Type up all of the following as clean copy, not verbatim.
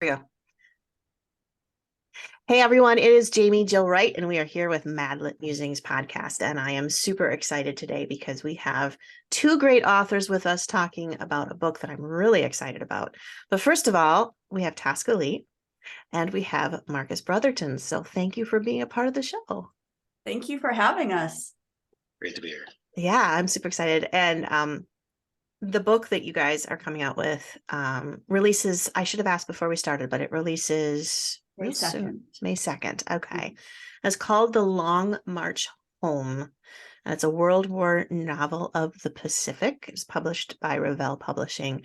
go. Hey everyone, it is Jaime Jo Wright, and we are here with Madlit Musings podcast. And I am super excited today because we have two great authors with us talking about a book that I'm really excited about. But first of all, we have Tosca and we have Marcus Brotherton. So thank you for being a part of the show. Thank you for having us. Great to be here. Yeah, I'm super excited. And the book that you guys are coming out with releases, I should have asked before we started, but it releases May real 2nd. soon. May 2nd. Okay. It's called The Long March Home. And it's a World War novel of the Pacific. It's published by Revell Publishing.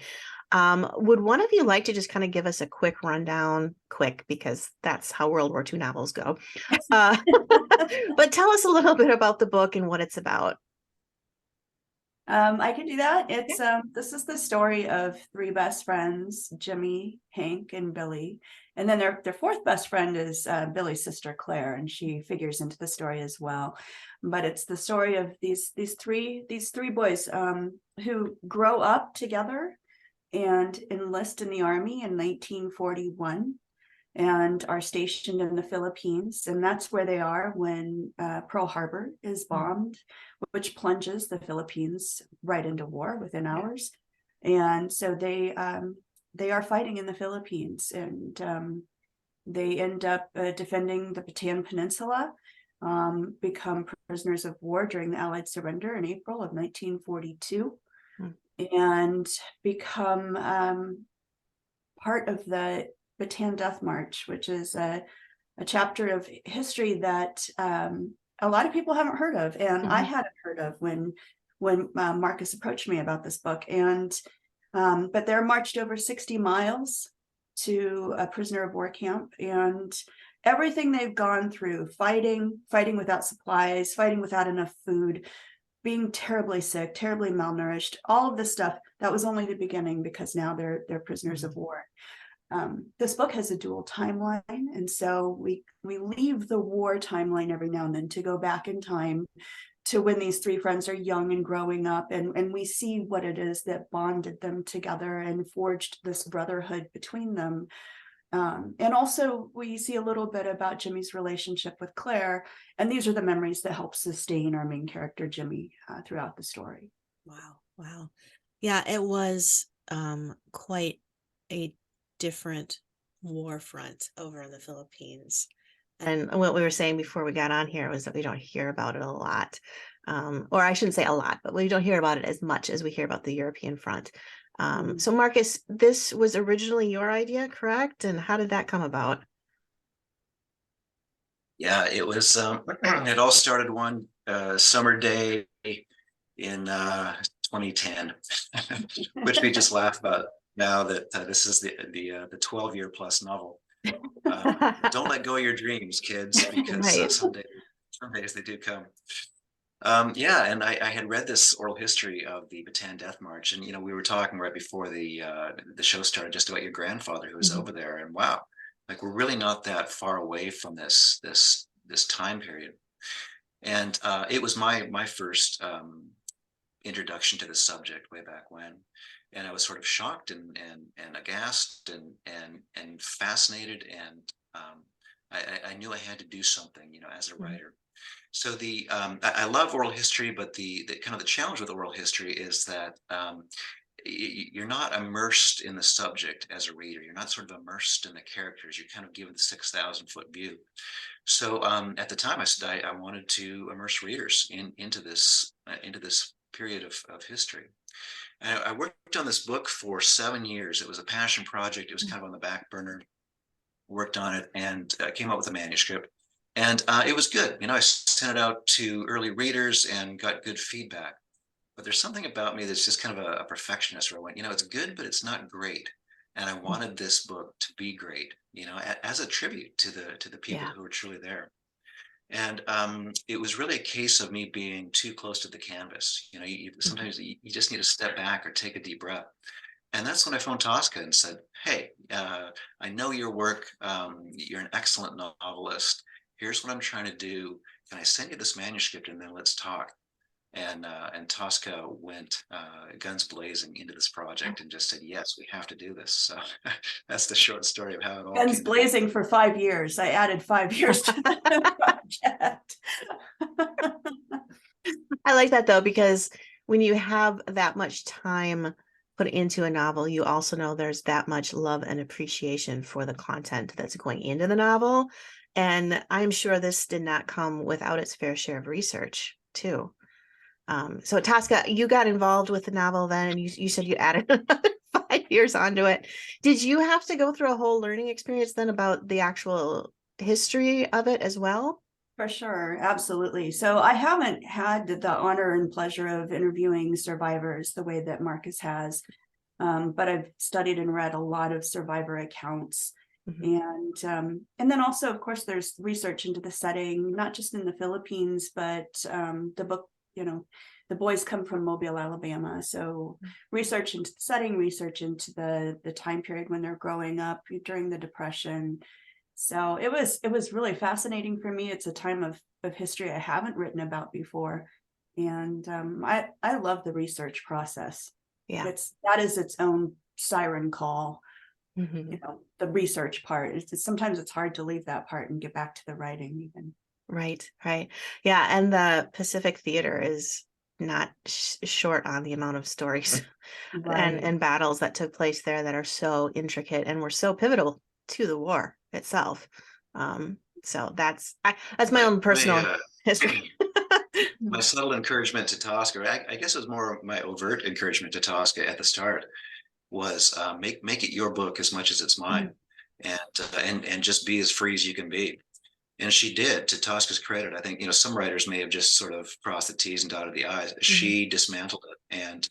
Would one of you like to just kind of give us a quick rundown? Quick, because that's how World War II novels go. But tell us a little bit about the book and what it's about. I can do that. It's this is the story of three best friends, Jimmy, Hank, and Billy. And then their fourth best friend is Billy's sister Claire, and she figures into the story as well. But it's the story of these three boys who grow up together and enlist in the army in 1941 and are stationed in the Philippines. And that's where they are when Pearl Harbor is bombed, which plunges the Philippines right into war within hours. And so they are fighting in the Philippines, and they end up defending the Bataan Peninsula, become prisoners of war during the Allied surrender in April of 1942, and become part of the Bataan Death March, which is a chapter of history that a lot of people haven't heard of, and I hadn't heard of when Marcus approached me about this book. And but they're marched over 60 miles to a prisoner of war camp, and everything they've gone through, fighting without supplies, fighting without enough food, being terribly sick, terribly malnourished, all of this stuff, that was only the beginning, because now they're prisoners of war. This book has a dual timeline, and so we leave the war timeline every now and then to go back in time to when these three friends are young and growing up, and we see what it is that bonded them together and forged this brotherhood between them. And also we see a little bit about Jimmy's relationship with Claire, and these are the memories that help sustain our main character Jimmy throughout the story. Wow. Yeah, it was quite a different war front over in the Philippines. And what we were saying before we got on here was that we don't hear about it a lot. Or I shouldn't say a lot, but we don't hear about it as much as we hear about the European front. So Marcus, this was originally your idea, correct? And how did that come about? Yeah, it was, it all started one summer day in 2010, which we just laugh about now that this is the 12-year plus novel. Don't let go of your dreams, kids, because Right. some days they do come. Yeah, and I had read this oral history of the Bataan Death March, and we were talking right before the show started just about your grandfather who was over there, and wow, like we're really not that far away from this time period. And it was my first introduction to the subject way back when, and I was sort of shocked and aghast and fascinated, and I knew I had to do something, as a writer. So I love oral history, but the kind of the challenge with oral history is that you're not immersed in the subject as a reader. You're not sort of immersed in the characters. You're kind of given the 6,000-foot view. So at the time, I said I wanted to immerse readers into this period of history. And I worked on this book for 7 years. It was a passion project. It was kind of on the back burner. Worked on it and came up with a manuscript. And it was good. I sent it out to early readers and got good feedback. But there's something about me that's just kind of a perfectionist, where I went, it's good, but it's not great. And I wanted this book to be great, as a tribute to the people who were truly there. And it was really a case of me being too close to the canvas. Sometimes you just need to step back or take a deep breath. And that's when I phoned Tosca and said, hey, I know your work. You're an excellent novelist. Here's what I'm trying to do. Can I send you this manuscript and then let's talk? And Tosca went guns blazing into this project and just said, yes, we have to do this. So that's the short story of how it all Guns came blazing for 5 years. I added 5 years to the project. I like that though, because when you have that much time put into a novel, you also know there's that much love and appreciation for the content that's going into the novel. And I'm sure this did not come without its fair share of research too. So Tosca, you got involved with the novel then, and you said you added another 5 years onto it. Did you have to go through a whole learning experience then about the actual history of it as well? For sure, absolutely. So I haven't had the honor and pleasure of interviewing survivors the way that Marcus has, but I've studied and read a lot of survivor accounts. And then also, of course, there's research into the setting, not just in the Philippines, but the book, the boys come from Mobile, Alabama. So research into the setting, research into the time period when they're growing up during the Depression. So it was really fascinating for me. It's a time of history I haven't written about before. And I love the research process. Yeah. That is its own siren call. Mm-hmm. The research part. Sometimes it's hard to leave that part and get back to the writing even. Right. Yeah. And the Pacific Theater is not short on the amount of stories Right. and battles that took place there that are so intricate and were so pivotal to the war itself. So that's my own personal history. My subtle encouragement to Tosca, I guess it was more my overt encouragement to Tosca at the start, was make it your book as much as it's mine, and just be as free as you can be. And she did. To Tosca's credit, I think some writers may have just sort of crossed the T's and dotted the I's. She dismantled it, and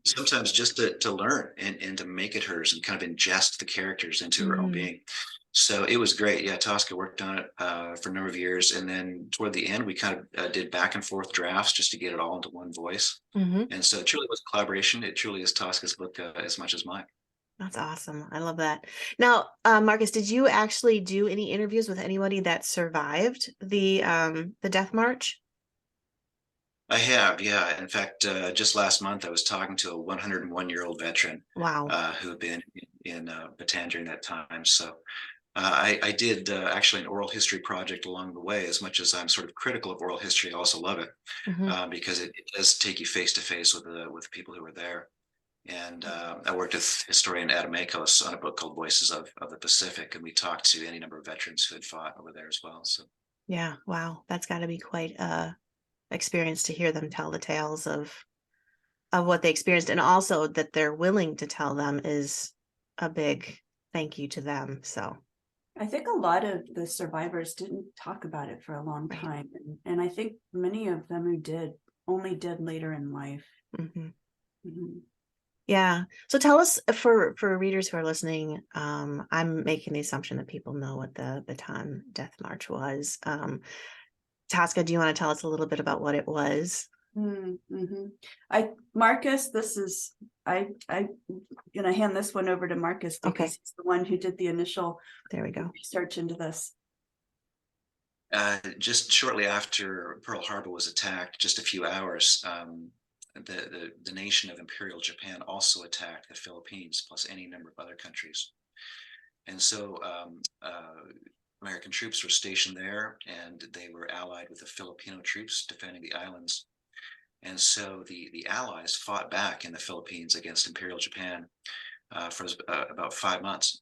sometimes just to learn and to make it hers and kind of ingest the characters into her own being. So it was great. Yeah, Tosca worked on it for a number of years, and then toward the end, we kind of did back and forth drafts just to get it all into one voice. And so it truly was a collaboration. It truly is Tosca's book as much as mine. That's awesome. I love that. Now, Marcus, did you actually do any interviews with anybody that survived the Death March? I have, yeah. In fact, just last month, I was talking to a 101-year-old veteran. Wow. Who had been in Bataan during that time. So I did actually an oral history project along the way. As much as I'm sort of critical of oral history, I also love it because it does take you face to face with people who were there. And I worked with historian Adam Akos on a book called Voices of the Pacific, and we talked to any number of veterans who had fought over there as well. So yeah, wow, that's got to be quite a experience to hear them tell the tales of what they experienced, and also that they're willing to tell them is a big thank you to them. So I think a lot of the survivors didn't talk about it for a long time, and I think many of them who did only did later in life. Yeah. So tell us, for readers who are listening, I'm making the assumption that people know what the Bataan Death March was. Tosca, do you want to tell us a little bit about what it was? Marcus, this is I'm gonna hand this one over to Marcus because he's the one who did the initial research into this. Just shortly after Pearl Harbor was attacked, just a few hours, the nation of Imperial Japan also attacked the Philippines, plus any number of other countries. And so American troops were stationed there, and they were allied with the Filipino troops defending the islands. And so the Allies fought back in the Philippines against Imperial Japan for about 5 months,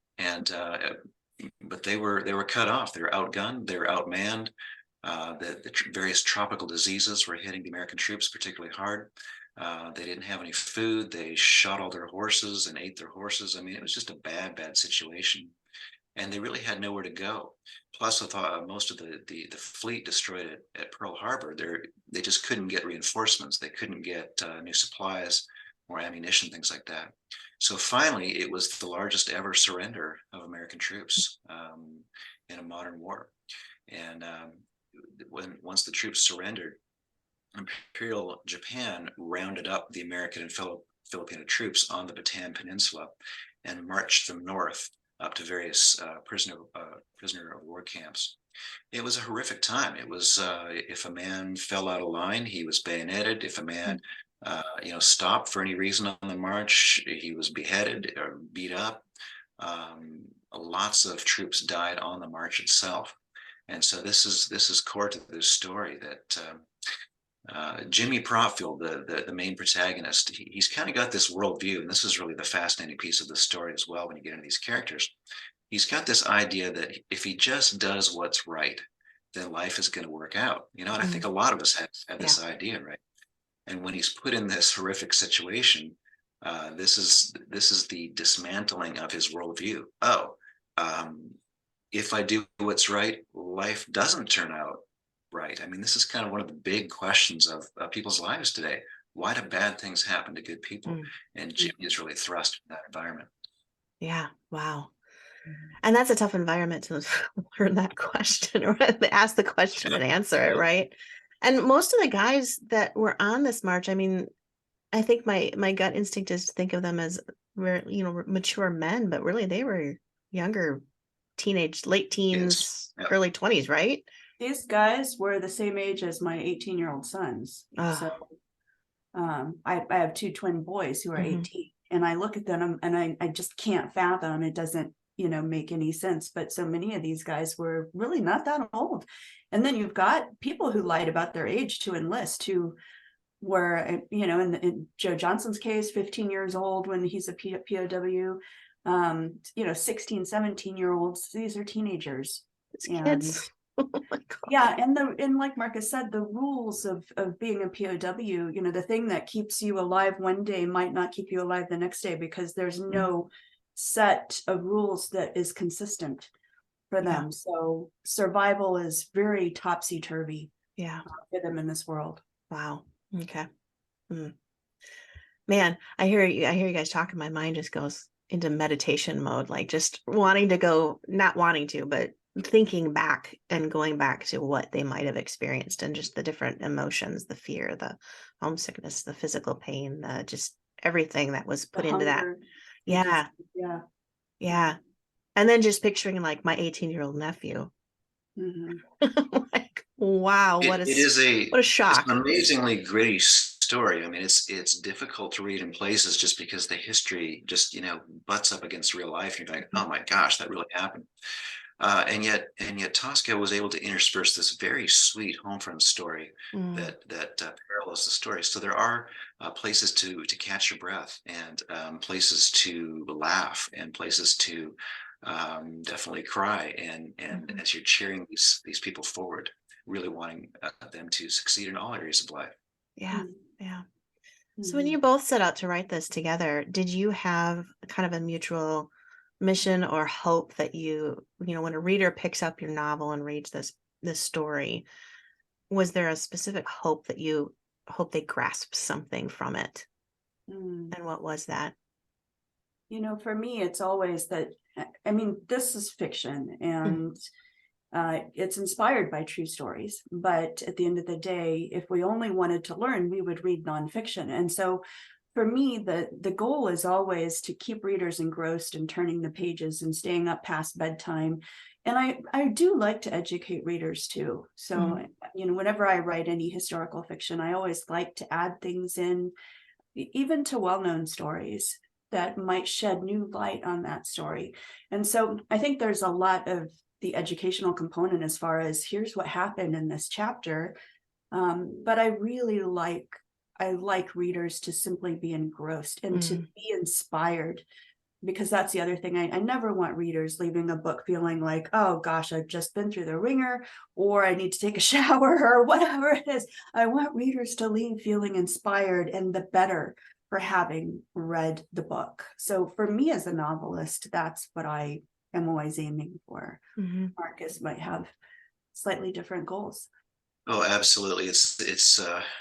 but they were cut off. They were outgunned. They were outmanned. The various tropical diseases were hitting the American troops particularly hard. They didn't have any food. They shot all their horses and ate their horses. I mean, it was just a bad situation. And they really had nowhere to go. Plus, with most of the fleet destroyed at Pearl Harbor, they just couldn't get reinforcements. They couldn't get new supplies or ammunition, things like that. So finally, it was the largest ever surrender of American troops in a modern war. And once the troops surrendered, Imperial Japan rounded up the American and Filipino troops on the Bataan Peninsula and marched them north up to various prisoner of war camps. It was a horrific time. It was if a man fell out of line, he was bayoneted. If a man stopped for any reason on the march, he was beheaded or beat up. Lots of troops died on the march itself. And so this is core to this story, that Jimmy Proffield, the main protagonist, he's kind of got this worldview, and this is really the fascinating piece of the story as well when you get into these characters. He's got this idea that if he just does what's right, then life is going to work out. And I think a lot of us have this idea, right? And when he's put in this horrific situation, this is the dismantling of his worldview. If I do what's right, life doesn't turn out right. I mean, this is kind of one of the big questions of people's lives today. Why do bad things happen to good people? And Jimmy is really thrust in that environment. Yeah. Wow. And that's a tough environment to learn that question, or ask the question and answer it, right? And most of the guys that were on this march, I mean, I think my gut instinct is to think of them as mature men, but really they were younger, late teens, Yes. early 20s, right? These guys were the same age as my 18-year-old sons. So I have two twin boys who are 18, and I look at them and I just can't fathom. It doesn't make any sense. But so many of these guys were really not that old. And then you've got people who lied about their age to enlist, who were, in Joe Johnson's case, 15 years old when he's a POW, 16, 17-year-olds. These are teenagers. It's kids. Oh my God. Yeah, and like Marcus said, the rules of being a POW, the thing that keeps you alive one day might not keep you alive the next day, because there's no set of rules that is consistent for them. So survival is very topsy-turvy for them in this world. Wow. Okay. Man, I hear you guys talking. My mind just goes into meditation mode, like just wanting to go, not wanting to, but thinking back and going back to what they might have experienced, and just the different emotions, the fear, the homesickness, the physical pain, just everything that was put into that. Yeah. And then just picturing like my 18-year-old nephew. Like, wow, what a shock. It's an amazingly gritty story. I mean, it's difficult to read in places just because the history just butts up against real life. You're like, oh my gosh, that really happened. And yet Tosca was able to intersperse this very sweet home front story that parallels the story. So there are places to catch your breath, and places to laugh, and places to definitely cry, and as you're cheering these people forward, really wanting them to succeed in all areas of life. Yeah. So when you both set out to write this together, did you have kind of a mutual mission or hope that when a reader picks up your novel and reads this story, was there a specific hope that you hope they grasp something from it? And what was that? For me, it's always that, I mean, this is fiction, and it's inspired by true stories. But at the end of the day, if we only wanted to learn, we would read nonfiction. And so for me, the goal is always to keep readers engrossed and turning the pages and staying up past bedtime. And I do like to educate readers too. So, whenever I write any historical fiction, I always like to add things in, even to well-known stories, that might shed new light on that story. And so I think there's a lot of the educational component as far as here's what happened in this chapter. But I really like readers to simply be engrossed and to be inspired, because that's the other thing. I never want readers leaving a book feeling like, oh gosh, I've just been through the ringer, or I need to take a shower, or whatever it is. I want readers to leave feeling inspired, and the better for having read the book. So for me as a novelist, that's what I am always aiming for. Marcus might have slightly different goals. Oh, absolutely. It's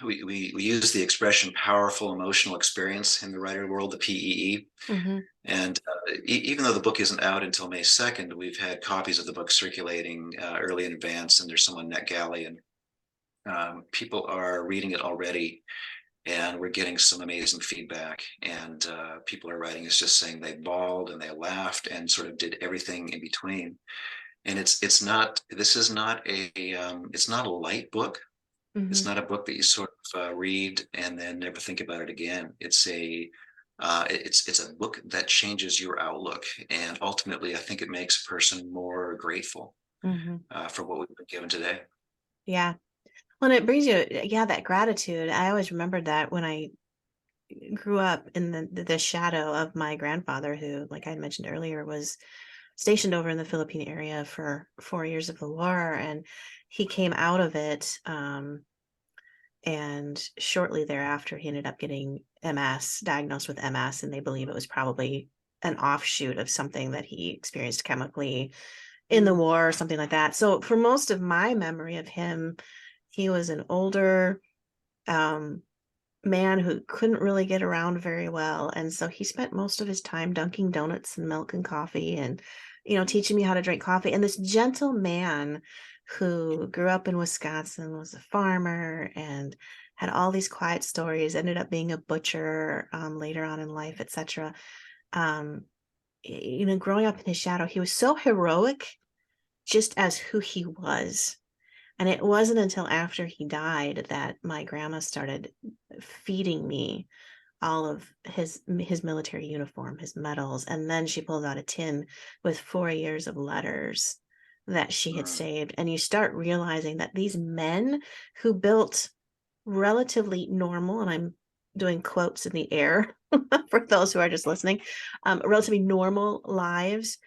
we use the expression powerful emotional experience in the writer world, the PEE. And even though the book isn't out until May 2nd, we've had copies of the book circulating early in advance, and there's some on NetGalley, and people are reading it already. and we're getting some amazing feedback. And people are writing us just saying they bawled and they laughed and sort of did everything in between. And it's not, this is not it's not a light book. It's Mhm. not a book that you sort of read and then never think about it again. It's a book that changes your outlook, and ultimately, I think it makes a person more grateful Mhm. for what we've been given today. Yeah. Well, and it brings you, yeah, that gratitude. I always remembered that when I grew up in the shadow of my grandfather, who, like I mentioned earlier, was stationed over in the Philippine area for 4 years of the war, and he came out of it. And shortly thereafter, he ended up getting MS, diagnosed with MS, and they believe it was probably an offshoot of something that he experienced chemically in the war or something like that. So for most of my memory of him, he was an older um, man who couldn't really get around very well. And so he spent most of his time dunking donuts and milk and coffee and, teaching me how to drink coffee. And this gentle man who grew up in Wisconsin, was a farmer, and had all these quiet stories, ended up being a butcher later on in life, etc. Um, growing up in his shadow, he was so heroic just as who he was. And it wasn't until after he died that my grandma started feeding me all of his military uniform, his medals, and then she pulled out a tin with 4 years of letters that she had Mm. saved. And you start realizing that these men who built relatively normal, and I'm doing quotes in the air for those who are just listening, relatively normal lives,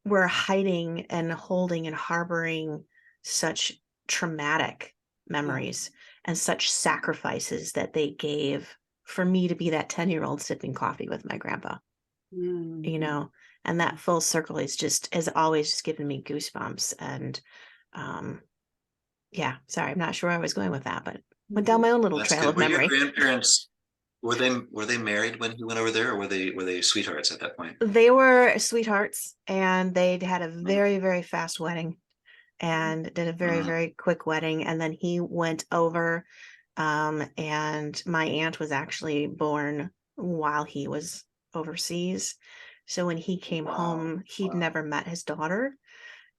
were hiding and holding and harboring such traumatic memories and such sacrifices that they gave for me to be that 10-year-old sipping coffee with my grandpa, and that full circle has always just given me goosebumps. And yeah, sorry, I'm not sure where I was going with that, but went down my own little That's trail good. of Were your memory. grandparents, were they married when he went over there, or were they sweethearts at that point? They were sweethearts, and they'd had a Mm. very, very fast wedding and did a very, Mm. very quick wedding. And then he went over, and my aunt was actually born while he was overseas. So when he came Wow. home, he'd Wow. never met his daughter.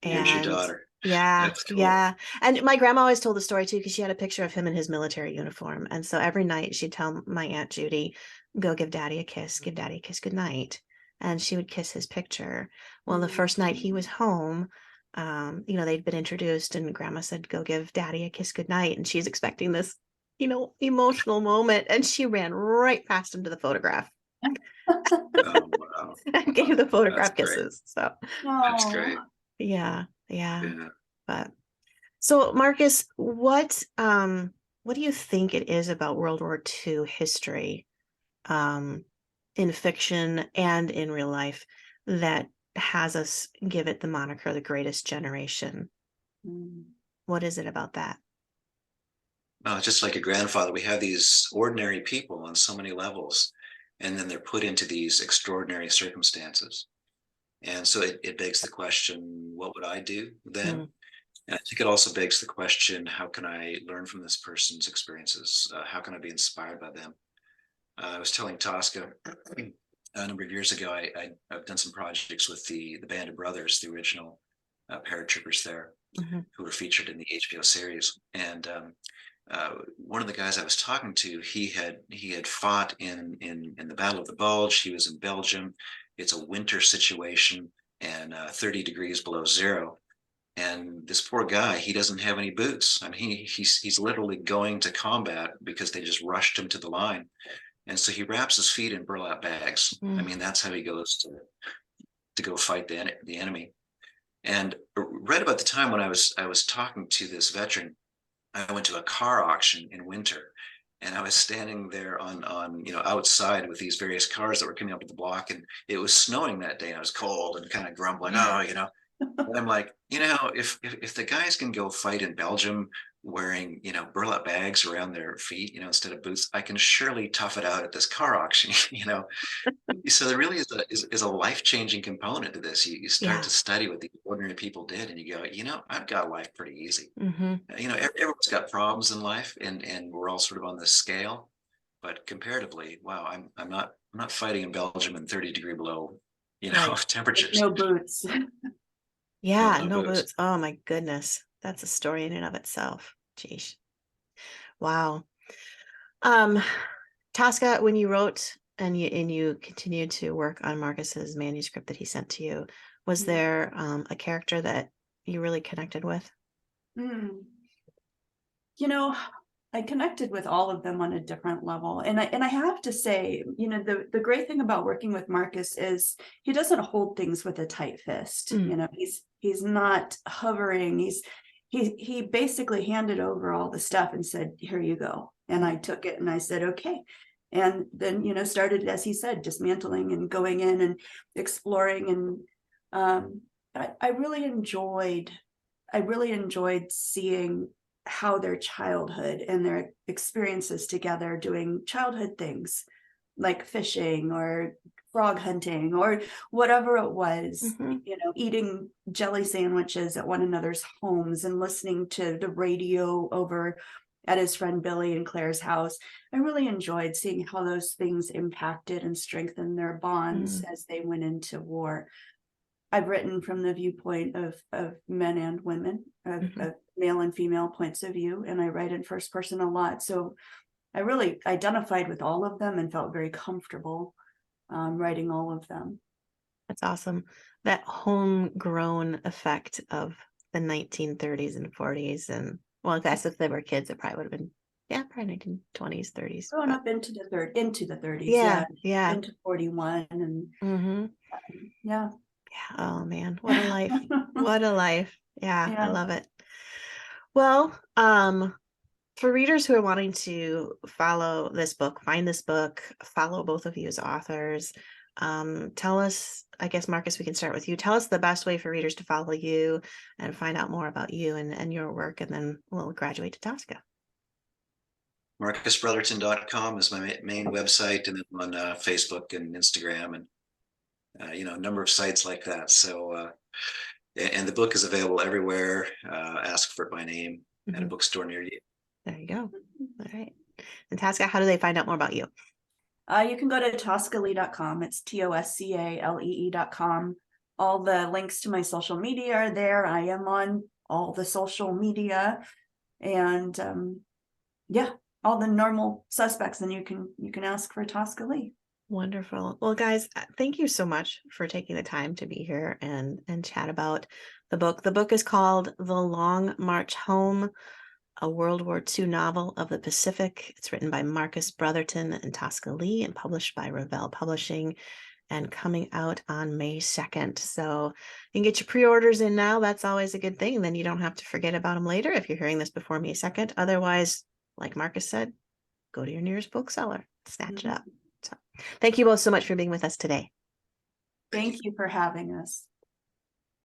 Here's your And daughter. yeah, That's cool. yeah. And my grandma always told the story too, because she had a picture of him in his military uniform. And so every night she'd tell my Aunt Judy, go give daddy a kiss, give daddy a kiss, good night. And she would kiss his picture. Well, the first night he was home, they'd been introduced, and grandma said, go give daddy a kiss, good night. And she's expecting this, emotional moment. And she ran right past him to the photograph Oh, wow. and gave Wow. the That's photograph great. kisses. So That's Oh, great. yeah, yeah. Yeah. But so, Marcus, what do you think it is about World War II history, um, in fiction and in real life, that has us give it the moniker the greatest generation? What is it about that? Just like your grandfather, we have these ordinary people on so many levels, and then they're put into these extraordinary circumstances. And so it begs the question, what would I do then? Mm, And I think it also begs the question, how can I learn from this person's experiences? How can I be inspired by them? I was telling Tosca a number of years ago, I've done some projects with the Band of Brothers, the original paratroopers there, mhm, who were featured in the HBO series. And one of the guys I was talking to, he had fought in the Battle of the Bulge. He was in Belgium. It's a winter situation and 30 degrees below zero. And this poor guy, he doesn't have any boots. I mean, he's literally going to combat because they just rushed him to the line. And so he wraps his feet in burlap bags. I mm, mean, that's how he goes to go fight the enemy. And right about the time when I was talking to this veteran, I went to a car auction in winter, and I was standing there on outside with these various cars that were coming up to the block, and it was snowing that day, and I was cold and kind of grumbling, and I'm like, if the guys can go fight in Belgium wearing, burlap bags around their feet, instead of boots, I can surely tough it out at this car auction, So there really is a life-changing component to this. You start yeah. to study what the ordinary people did, and you go, I've got life pretty easy. Hmm. Everyone's got problems in life, and we're all sort of on this scale. but comparatively, wow, I'm not fighting in Belgium in 30-degree below, Right. temperatures. No boots. Yeah, no no boots. boots. Oh my goodness. That's a story in and of itself. Jeez. Wow. Um, Tosca, when you wrote and you continued to work on Marcus's manuscript that he sent to you, was there a character that you really connected with? Mm. You know, I connected with all of them on a different level. And I have to say, the great thing about working with Marcus is he doesn't hold things with a tight fist. Mm. He's not hovering. He basically handed over all the stuff and said, "Here you go." And I took it and I said, "Okay." And then, started, as he said, dismantling and going in and exploring. And I really enjoyed seeing how their childhood and their experiences together doing childhood things like fishing or frog hunting or whatever it was, Mhm. eating jelly sandwiches at one another's homes and listening to the radio over at his friend Billy and Claire's house. I really enjoyed seeing how those things impacted and strengthened their bonds as they went into war. I've written from the viewpoint of men and women, of male and female points of view, and I write in first person a lot. So I really identified with all of them and felt very comfortable writing all of them. That's awesome. That homegrown effect of the 1930s and 40s, and well, I guess if they were kids, it probably would have been, yeah, probably 1920s, 30s. Growing But up into the 30s, yeah, yeah. into 41, and Mm-hmm. yeah. Yeah. Oh man, what a life. What a life. Yeah, I Yeah. love it. Well, for readers who are wanting to follow this book, find this book, follow both of you as authors, tell us, I guess, Marcus, we can start with you. Tell us the best way for readers to follow you and find out more about you and your work, and then we'll graduate to Tosca. MarcusBrotherton.com is my main website, and then on Facebook and Instagram, and a number of sites like that. So, and the book is available everywhere. Ask for it by name at a bookstore near you. There you go. All right. And Tosca, how do they find out more about you? You can go to toscalee.com. It's TOSCALEE.com. All the links to my social media are there. I am on all the social media, and yeah, all the normal suspects. And you can ask for Tosca Lee. Wonderful. Well, guys, thank you so much for taking the time to be here and chat about the book. The book is called The Long March Home, a World War II novel of the Pacific. It's written by Marcus Brotherton and Tosca Lee and published by Revell Publishing, and coming out on May 2nd. So you can get your pre-orders in now. That's always a good thing. And then you don't have to forget about them later if you're hearing this before May 2nd. Otherwise, like Marcus said, go to your nearest bookseller, snatch it up. So thank you both so much for being with us today. Thank you for having us.